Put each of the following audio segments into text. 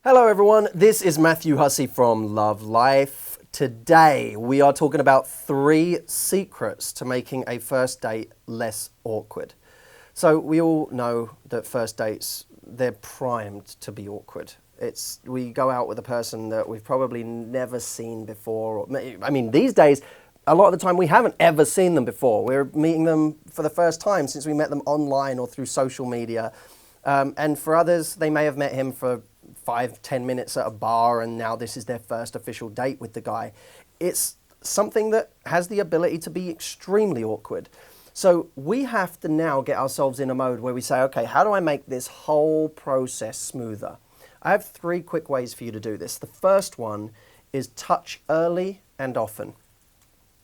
Hello everyone, this is Matthew Hussey from Love Life. Today we are talking about 3 secrets to making a first date less awkward. So we all know that first dates, they're primed to be awkward. We go out with a person that we've probably never seen before. These days, a lot of the time we haven't ever seen them before. We're meeting them for the first time since we met them online or through social media. And for others, they may have met him for 5-10 minutes at a bar and now this is their first official date with the guy. It's something that has the ability to be extremely awkward. So we have to now get ourselves in a mode where we say, okay, how do I make this whole process smoother? I have 3 quick ways for you to do this. The first one is touch early and often.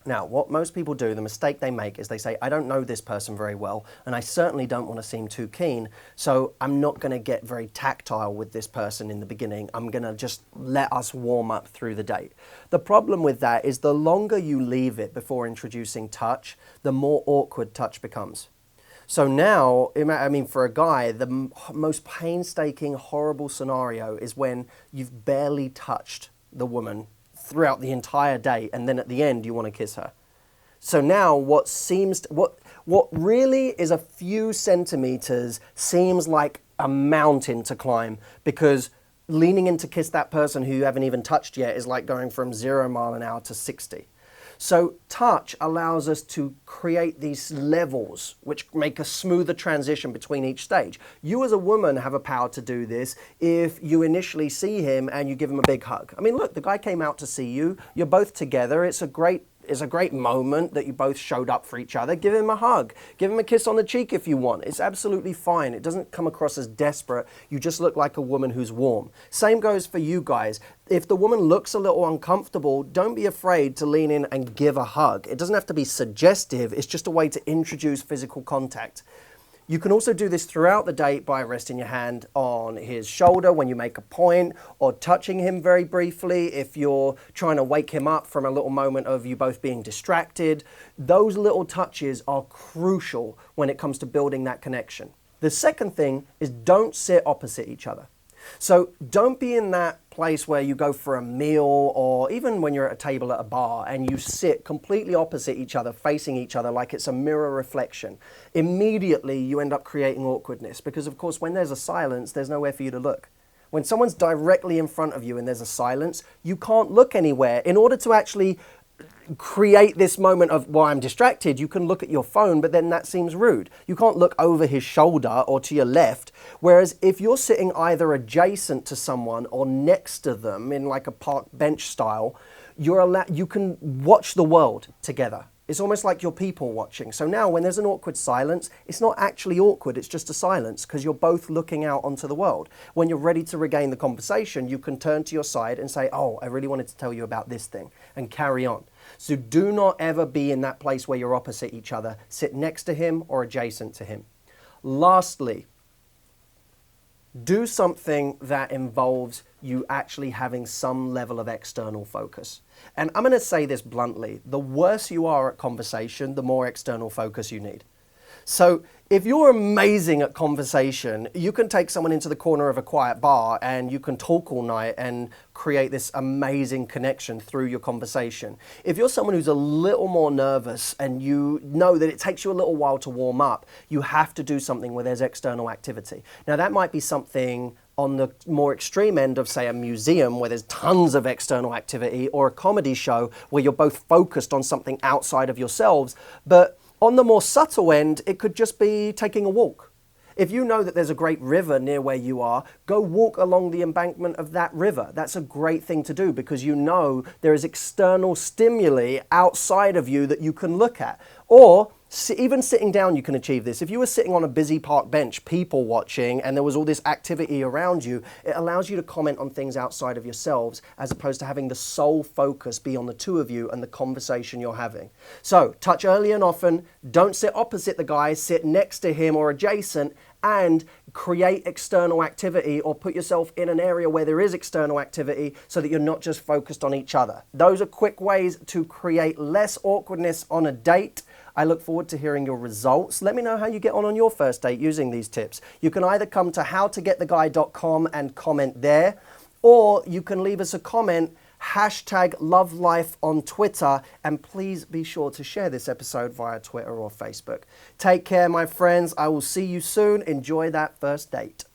Now, what most people do, the mistake they make is they say, I don't know this person very well, and I certainly don't want to seem too keen, so I'm not going to get very tactile with this person in the beginning. I'm going to just let us warm up through the date. The problem with that is the longer you leave it before introducing touch, the more awkward touch becomes. So now, for a guy, the most painstaking, horrible scenario is when you've barely touched the woman throughout the entire day, and then at the end you want to kiss her. So now what really is a few centimeters seems like a mountain to climb, because leaning in to kiss that person who you haven't even touched yet is like going from 0 mile an hour to 60. So touch allows us to create these levels which make a smoother transition between each stage. You as a woman have a power to do this if you initially see him and you give him a big hug. I mean, look, the guy came out to see you. You're both together. It's a great moment that you both showed up for each other. Give him a hug. Give him a kiss on the cheek if you want. It's absolutely fine. It doesn't come across as desperate. You just look like a woman who's warm. Same goes for you guys. If the woman looks a little uncomfortable, don't be afraid to lean in and give a hug. It doesn't have to be suggestive. It's just a way to introduce physical contact. You can also do this throughout the date by resting your hand on his shoulder when you make a point, or touching him very briefly if you're trying to wake him up from a little moment of you both being distracted. Those little touches are crucial when it comes to building that connection. The second thing is don't sit opposite each other. So don't be in that place where you go for a meal, or even when you're at a table at a bar and you sit completely opposite each other, facing each other like it's a mirror reflection. Immediately you end up creating awkwardness, because of course when there's a silence, there's nowhere for you to look. When someone's directly in front of you and there's a silence, you can't look anywhere. In order to actually create this moment of, well, I'm distracted, you can look at your phone, but then that seems rude. You can't look over his shoulder or to your left. Whereas if you're sitting either adjacent to someone or next to them in like a park bench style, you can watch the world together. It's almost like you're people watching. So now when there's an awkward silence, it's not actually awkward, it's just a silence, because you're both looking out onto the world. When you're ready to regain the conversation, you can turn to your side and say, oh, I really wanted to tell you about this thing, and carry on. So do not ever be in that place where you're opposite each other. Sit next to him or adjacent to him. Lastly, do something that involves you actually having some level of external focus. And I'm going to say this bluntly, the worse you are at conversation, the more external focus you need. So if you're amazing at conversation, you can take someone into the corner of a quiet bar and you can talk all night and create this amazing connection through your conversation. If you're someone who's a little more nervous and you know that it takes you a little while to warm up, you have to do something where there's external activity. Now that might be something on the more extreme end of, say, a museum where there's tons of external activity, or a comedy show where you're both focused on something outside of yourselves. But on the more subtle end, it could just be taking a walk. If you know that there's a great river near where you are, go walk along the embankment of that river. That's a great thing to do, because you know there is external stimuli outside of you that you can look at. Or even sitting down, you can achieve this. If you were sitting on a busy park bench, people watching, and there was all this activity around you, it allows you to comment on things outside of yourselves, as opposed to having the sole focus be on the two of you and the conversation you're having. So touch early and often, don't sit opposite the guy, sit next to him or adjacent, and create external activity, or put yourself in an area where there is external activity so that you're not just focused on each other. Those are quick ways to create less awkwardness on a date. I look forward to hearing your results. Let me know how you get on your first date using these tips. You can either come to howtogettheguy.com and comment there, or you can leave us a comment, #LoveLife on Twitter, and please be sure to share this episode via Twitter or Facebook. Take care, my friends. I will see you soon. Enjoy that first date.